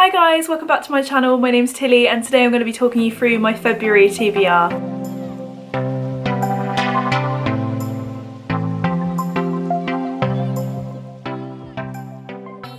Hi guys, welcome back to my channel. My name's Tilly and today I'm going to be talking you through my February TBR.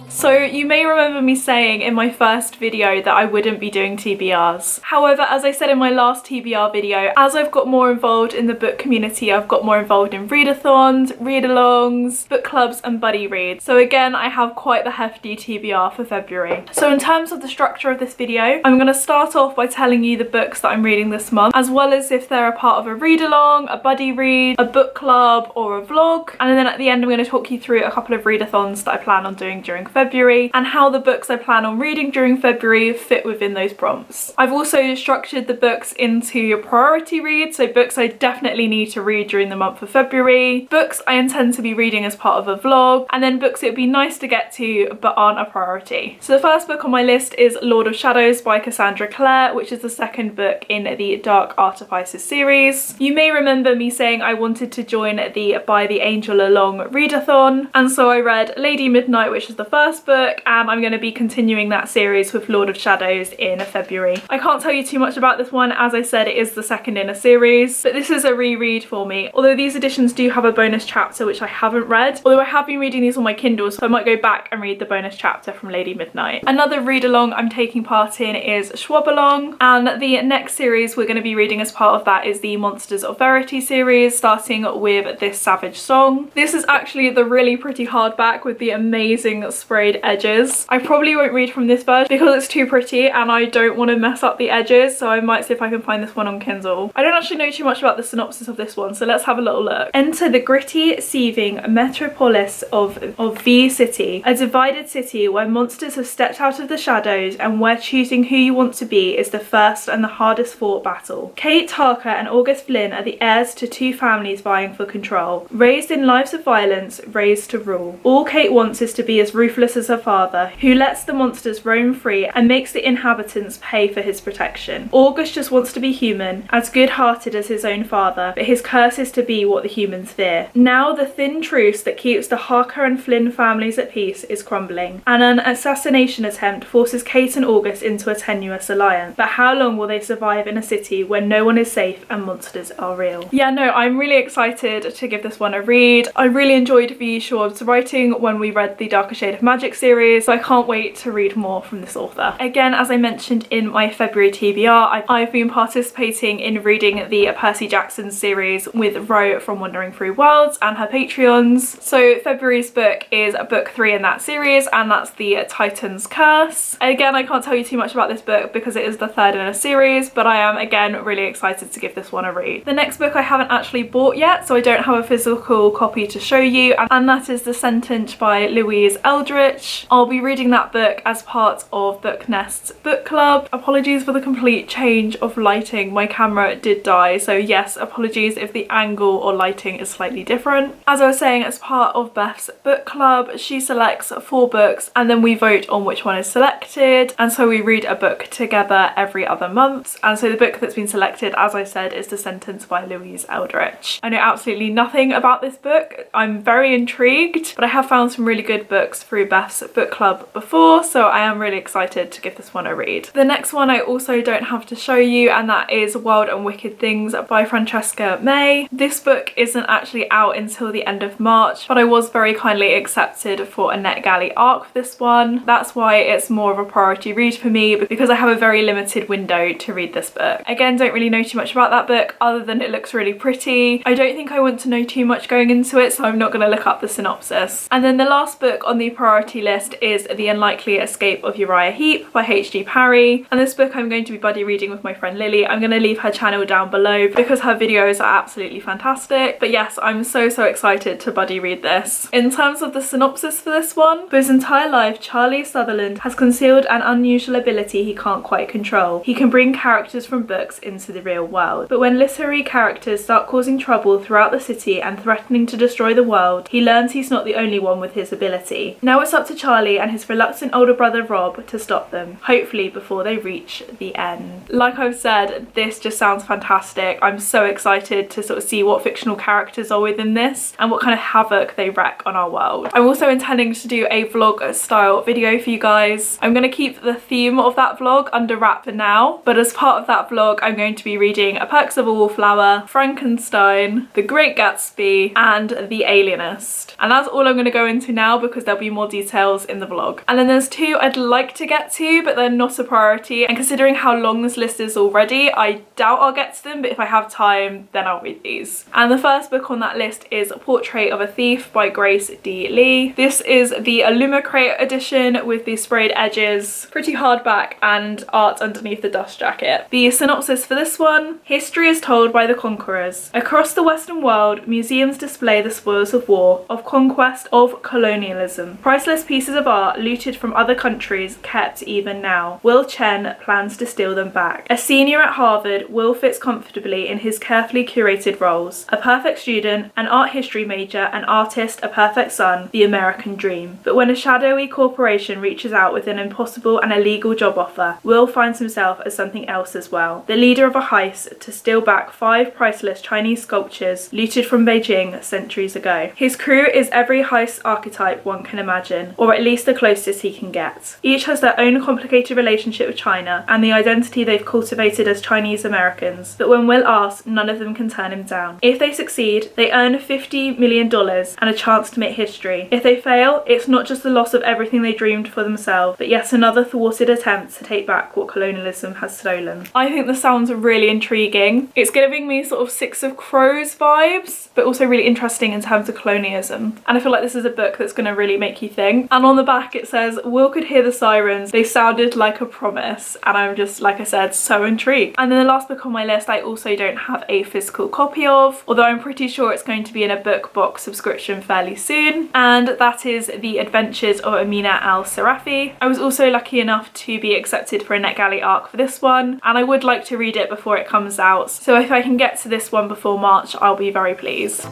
So you may remember me saying in my first video that I wouldn't be doing TBRs. However, as I said in my last TBR video, as I've got more involved in the book community, I've got more involved in readathons, read-alongs, book clubs and buddy reads. So again, I have quite the hefty TBR for February. So in terms of the structure of this video, I'm going to start off by telling you the books that I'm reading this month, as well as if they're a part of a read-along, a buddy read, a book club or a vlog. And then at the end, I'm going to talk you through a couple of readathons that I plan on doing during February and how the books I plan on reading during February fit within those prompts. I've also structured the books into priority reads, so books I definitely need to read during the month of February, books I intend to be reading as part of a vlog, and then books it would be nice to get to but aren't a priority. So the first book on my list is Lord of Shadows by Cassandra Clare, which is the second book in the Dark Artifices series. You may remember me saying I wanted to join the ByTheAngelAlong readathon, and so I read Lady Midnight, which is the first book, and I'm going to be continuing that series with Lord of Shadows in February. I can't tell you too much about this one, as I said it is the second in a series, but this is a reread for me, although these editions do have a bonus chapter which I haven't read, although I have been reading these on my Kindle, so I might go back and read the bonus chapter from Lady Midnight. Another read along I'm taking part in is Schwabalong, and the next series we're going to be reading as part of that is the Monsters of Verity series, starting with This Savage Song. This is actually the really pretty hardback with the amazing sprayed edges. I probably won't read from this version because it's too pretty and I don't want to mess up the edges, so I might see if I can find this one on Kindle. I don't actually know too much about the synopsis of this one, so let's have a little look. Enter the gritty, seething metropolis of V City, a divided city where monsters have stepped out of the shadows and where choosing who you want to be is the first and the hardest fought battle. Kate Harker and August Flynn are the heirs to two families vying for control. Raised in lives of violence, raised to rule. All Kate wants is to be as ruthless as her father, who lets the monsters roam free and makes the inhabitants pay for his protection. August just wants to be human, as good-hearted as his own father, but his curse is to be what the humans fear. Now the thin truce that keeps the Harker and Flynn families at peace is crumbling, and an assassination attempt forces Kate and August into a tenuous alliance. But how long will they survive in a city where no one is safe and monsters are real? Yeah, no, I'm really excited to give this one a read. I really enjoyed V. Schwab's writing when we read the Darker Shade of Magic series, so I can't wait to read more from this author. Again, as I mentioned in my February TBR, I've been participating in reading the Percy Jackson series with Ro from Wandering Through Worlds and her Patreons. So February's book is book 3 in that series, and that's the Titan's Curse. Again, I can't tell you too much about this book because it is the third in a series, but I am again really excited to give this one a read. The next book I haven't actually bought yet, so I don't have a physical copy to show you, and that is The Sentence by Louise Eldritch. I'll be reading that book as part of Book Nest's book club. Apologies for the complete change of lighting. My camera did die, so yes, apologies if the angle or lighting is slightly different. As I was saying, as part of Beth's book club, she selects 4 books and then we vote on which one is selected, and so we read a book together every other month. And so the book that's been selected, as I said, is The Sentence by Louise Eldritch. I know absolutely nothing about this book. I'm very intrigued, but I have found some really good books through Beth's book club before, so I am really excited to give this one a read. The next one I also don't have to show you, and that is Wild and Wicked Things by Francesca May. This book isn't actually out until the end of March, but I was very kindly accepted for a NetGalley arc for this one. That's why it's more of a priority read for me, because I have a very limited window to read this book. Again, don't really know too much about that book other than it looks really pretty. I don't think I want to know too much going into it, so I'm not going to look up the synopsis. And then the last book on the priority list is The Unlikely Escape of Uriah Heep by H.G. Parry, and this book I'm going to be buddy reading with my friend Lily. I'm going to leave her channel down below because her videos are absolutely fantastic. But yes, I'm so excited to buddy read this. In terms of the synopsis for this one, for his entire life Charlie Sutherland has concealed an unusual ability he can't quite control. He can bring characters from books into the real world, but when literary characters start causing trouble throughout the city and threatening to destroy the world, he learns he's not the only one with his ability. Now it's up out to Charlie and his reluctant older brother Rob to stop them, hopefully before they reach the end. Like I've said, this just sounds fantastic. I'm so excited to sort of see what fictional characters are within this and what kind of havoc they wreak on our world. I'm also intending to do a vlog style video for you guys. I'm going to keep the theme of that vlog under wrap for now, but as part of that vlog I'm going to be reading A Perks of a Wallflower, Frankenstein, The Great Gatsby and The Alienist. And that's all I'm going to go into now because there'll be more details in the vlog. And then there's two I'd like to get to but they're not a priority, and considering how long this list is already I doubt I'll get to them, but if I have time then I'll read these. And the first book on that list is Portrait of a Thief by Grace D. Lee. This is the Illumicrate edition with the sprayed edges, pretty hardback and art underneath the dust jacket. The synopsis for this one: history is told by the conquerors. Across the Western world, museums display the spoils of war, of conquest, of colonialism. Priceless pieces of art looted from other countries kept even now. Will Chen plans to steal them back. A senior at Harvard, Will fits comfortably in his carefully curated roles. A perfect student, an art history major, an artist, a perfect son, the American dream. But when a shadowy corporation reaches out with an impossible and illegal job offer, Will finds himself as something else as well. The leader of a heist to steal back 5 priceless Chinese sculptures looted from Beijing centuries ago. His crew is every heist archetype one can imagine, or at least the closest he can get. Each has their own complicated relationship with China and the identity they've cultivated as Chinese Americans, but when Will asks, none of them can turn him down. If they succeed, they earn $50 million and a chance to make history. If they fail, it's not just the loss of everything they dreamed for themselves, but yet another thwarted attempt to take back what colonialism has stolen. I think this sounds really intriguing. It's giving me sort of Six of Crows vibes, but also really interesting in terms of colonialism. And I feel like this is a book that's going to really make you think. And on the back it says, Will could hear the sirens, they sounded like a promise. And I'm just, like I said, so intrigued. And then the last book on my list I also don't have a physical copy of, although I'm pretty sure it's going to be in a book box subscription fairly soon, and that is The Adventures of Amina Al-Sarafi. I was also lucky enough to be accepted for a NetGalley ARC for this one, and I would like to read it before it comes out, so if I can get to this one before March I'll be very pleased.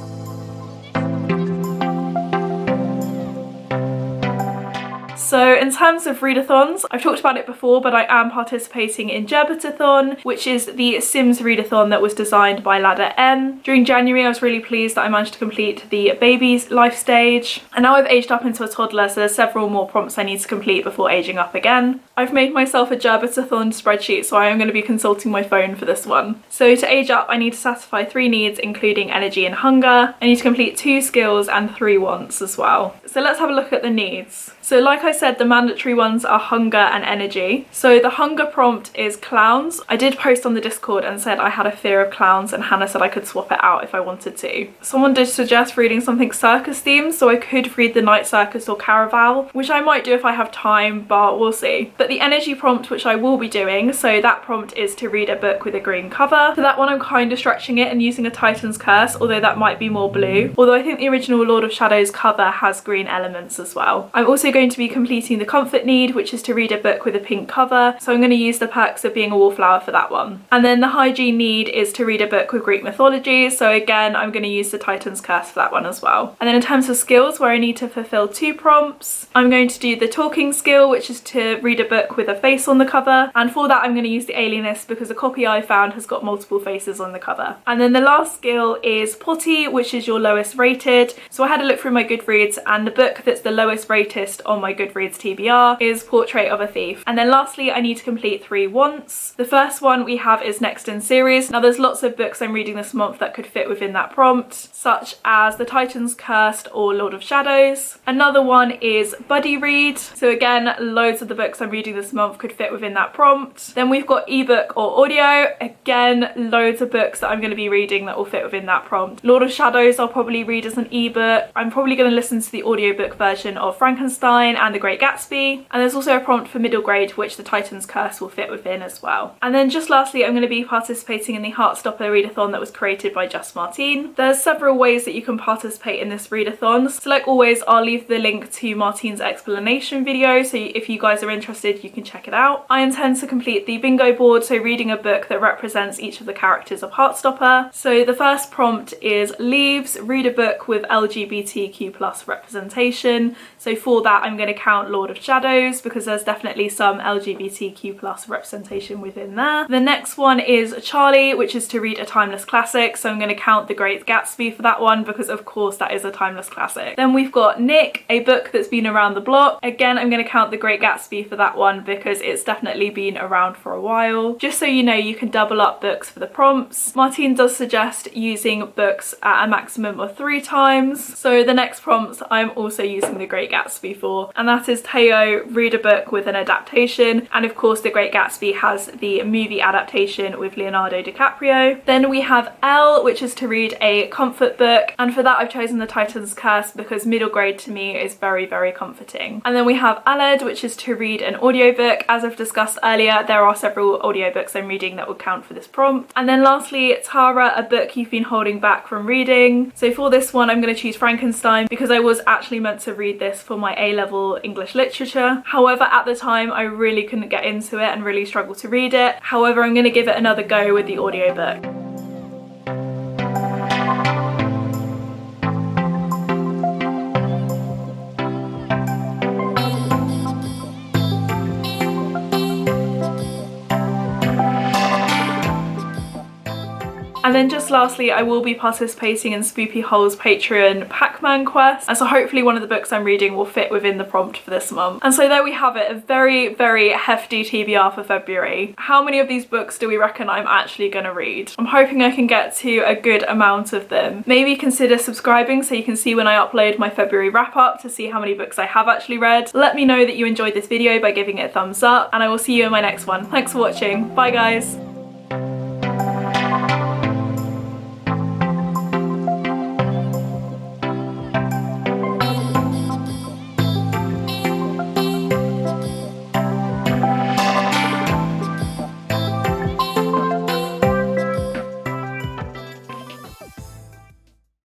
So in terms of readathons, I've talked about it before, but I am participating in Gerbitathon, which is the Sims readathon that was designed by Ladder M. During January I was really pleased that I managed to complete the baby's life stage, and now I've aged up into a toddler, so there's several more prompts I need to complete before aging up again. I've made myself a Gerbitathon spreadsheet, so I am going to be consulting my phone for this one. So to age up I need to satisfy 3 needs including energy and hunger. I need to complete 2 skills and 3 wants as well. So let's have a look at the needs. So like I said, the mandatory ones are hunger and energy. So the hunger prompt is clowns. I did post on the Discord and said I had a fear of clowns, and Hannah said I could swap it out if I wanted to. Someone did suggest reading something circus themed, so I could read The Night Circus or Caraval, which I might do if I have time, but we'll see. But the energy prompt, which I will be doing, so that prompt is to read a book with a green cover. For that one I'm kind of stretching it and using a Titan's Curse, although that might be more blue. Although I think the original Lord of Shadows cover has green elements as well. I'm also going to be completing the comfort need, which is to read a book with a pink cover, so I'm going to use the perks of being a wallflower for that one. And then the hygiene need is to read a book with Greek mythology, so again I'm going to use the Titan's Curse for that one as well. And then in terms of skills, where I need to fulfill 2 prompts, I'm going to do the talking skill, which is to read a book with a face on the cover, and for that I'm going to use the Alienist because the copy I found has got multiple faces on the cover. And then the last skill is potty, which is your lowest rated. So I had a look through my Goodreads, and the book that's the lowest rated on my Goodreads TBR is Portrait of a Thief. And then lastly I need to complete 3 wants. The first one we have is next in series. Now there's lots of books I'm reading this month that could fit within that prompt, such as The Titan's Cursed or Lord of Shadows. Another one is buddy read, so again loads of the books I'm reading this month could fit within that prompt. Then we've got ebook or audio, again loads of books that I'm going to be reading that will fit within that prompt. Lord of Shadows I'll probably read as an ebook. I'm probably going to listen to the audiobook version of Frankenstein and The Great Gatsby, and there's also a prompt for middle grade which the Titan's Curse will fit within as well. And then just lastly I'm going to be participating in the Heartstopper Readathon that was created by Just Martine. There's several ways that you can participate in this readathon, so like always I'll leave the link to Martine's explanation video, so if you guys are interested you can check it out. I intend to complete the bingo board, so reading a book that represents each of the characters of Heartstopper. So the first prompt is leaves, read a book with LGBTQ+ representation. So for that that I'm going to count Lord of Shadows because there's definitely some LGBTQ plus representation within there. The next one is Charlie, which is to read a timeless classic, so I'm going to count The Great Gatsby for that one because of course that is a timeless classic. Then we've got Nick, a book that's been around the block. Again, I'm going to count The Great Gatsby for that one because it's definitely been around for a while. Just so you know, you can double up books for the prompts. Martine does suggest using books at a maximum of 3 times. So the next prompts I'm also using The Great Gatsby for, and that is Teo, read a book with an adaptation, and of course The Great Gatsby has the movie adaptation with Leonardo DiCaprio. Then we have Elle, which is to read a comfort book, and for that I've chosen The Titan's Curse because middle grade to me is very, very comforting. And then we have Aled, which is to read an audiobook. As I've discussed earlier, there are several audiobooks I'm reading that would count for this prompt. And then lastly, Tara, a book you've been holding back from reading. So for this one I'm going to choose Frankenstein because I was actually meant to read this for my A-level English literature. However, at the time I really couldn't get into it and really struggled to read it. However, I'm going to give it another go with the audiobook. And then just lastly, I will be participating in Spoopy Hole's Patreon Pac-Man quest, and so hopefully one of the books I'm reading will fit within the prompt for this month. And so there we have it, a very, very hefty TBR for February. How many of these books do we reckon I'm actually going to read? I'm hoping I can get to a good amount of them. Maybe consider subscribing so you can see when I upload my February wrap-up to see how many books I have actually read. Let me know that you enjoyed this video by giving it a thumbs up, and I will see you in my next one. Thanks for watching. Bye guys!